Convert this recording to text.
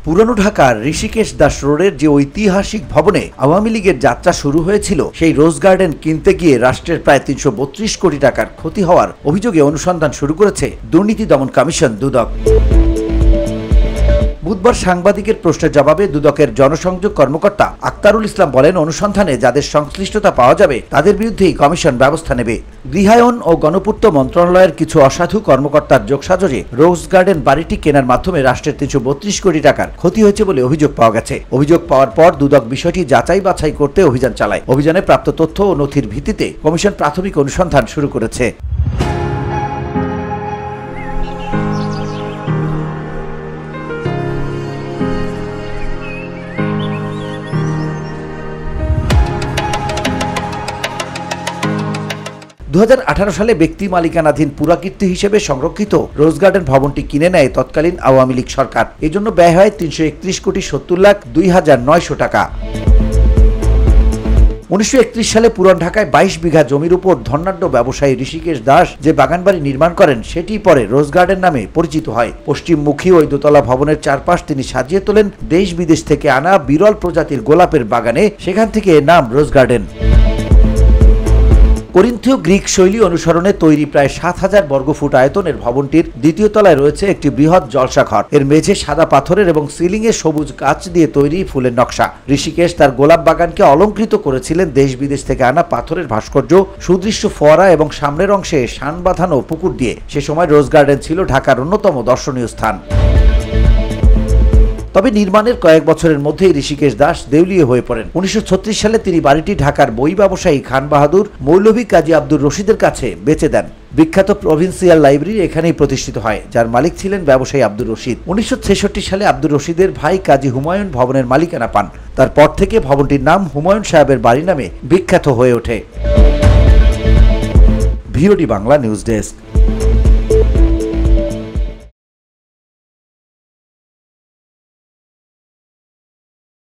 পুরানো ঢাকার ঋষিকেশ দাস রোডের যে ঐতিহাসিক ভবনে আওয়ামী লীগের যাত্রা শুরু হয়েছিল, সেই রোজ গার্ডেন কিনতে গিয়ে রাষ্ট্রের প্রায় ৩৩২ কোটি টাকার ক্ষতি হওয়ার অভিযোগে অনুসন্ধান শুরু করেছে দুর্নীতি দমন কমিশন দুদক। বুধবার সাংবাদিকের প্রশ্নের জবাবে দুদকের জনসংযোগ কর্মকর্তা আক্তারুল ইসলাম বলেন, অনুসন্ধানে যাদের সংশ্লিষ্টতা পাওয়া যাবে তাদের বিরুদ্ধেই কমিশন ব্যবস্থা নেবে। গৃহায়ন ও গণপূর্ত মন্ত্রণালয়ের কিছু অসাধু কর্মকর্তার যোগসাজশে রোজ গার্ডেন বাড়িটি কেনার মাধ্যমে রাষ্ট্রের ৩৩২ কোটি টাকার ক্ষতি হয়েছে বলে অভিযোগ পাওয়া গেছে। অভিযোগ পাওয়ার পর দুদক বিষয়টি যাচাই বাছাই করতে অভিযান চালায়। অভিযানে প্রাপ্ত তথ্য ও নথির ভিত্তিতে কমিশন প্রাথমিক অনুসন্ধান শুরু করেছে। দু ২০১৮ সালে ব্যক্তি মালিকানাধীন পুরাকীর্তি হিসেবে সংরক্ষিত রোজ গার্ডেন ভবনটি কিনে নেয় তৎকালীন আওয়ামী লীগ সরকার। এজন্য ব্যয় হয় ৩৩১,৭০,২,৯০০ টাকা। ১৯৩১ সালে পুরান ঢাকায় ২২ বিঘা জমির উপর ধনাঢ্য ব্যবসায়ী ঋষিকেশ দাস যে বাগানবাড়ি নির্মাণ করেন, সেটি পরে রোজ গার্ডেন নামে পরিচিত হয়। পশ্চিমমুখী ওই দোতলা ভবনের চারপাশ তিনি সাজিয়ে তোলেন দেশ বিদেশ থেকে আনা বিরল প্রজাতির গোলাপের বাগানে। সেখান থেকে নাম রোজ গার্ডেন। করিন্থীয় গ্রিক শৈলী অনুসরণে তৈরি প্রায় ৭,০০০ বর্গফুট আয়তনের ভবনটির দ্বিতীয় তলায় রয়েছে একটি বৃহৎ জলসাঘর। এর মেঝে সাদা পাথরের এবং সিলিংয়ে সবুজ কাচ দিয়ে তৈরি ফুলের নকশা। ঋষিকেশ তার গোলাপ বাগানকে অলঙ্কৃত করেছিলেন দেশ বিদেশ থেকে আনা পাথরের ভাস্কর্য, সুদৃশ্য ফোয়ারা এবং সামনের অংশে শান বাঁধানো পুকুর দিয়ে। সে সময় রোজ গার্ডেন ছিল ঢাকার অন্যতম দর্শনীয় স্থান। তবে নির্মাণের কয়েক বছরের মধ্যেই ঋষিকেশ দাস দেউলিয়া হয়ে পড়েন। ১৯৩৬ সালে তিনি বাড়িটি ঢাকার বই ব্যবসায়ী খান বাহাদুর মৌলভী কাজী আব্দুর রশিদের কাছে বেচে দেন। বিখ্যাত প্রভিন্সিয়াল লাইব্রেরি এখানেই প্রতিষ্ঠিত হয়, যার মালিক ছিলেন ব্যবসায়ী আব্দুর রশিদ। ১৯৬৬ সালে আব্দুর রশিদের ভাই কাজী হুমায়ুন ভবনের মালিকানা পান। তারপর থেকে ভবনটির নাম হুমায়ুন সাহেবের বাড়ি নামে বিখ্যাত হয়ে ওঠে। VOD Bangla news desk.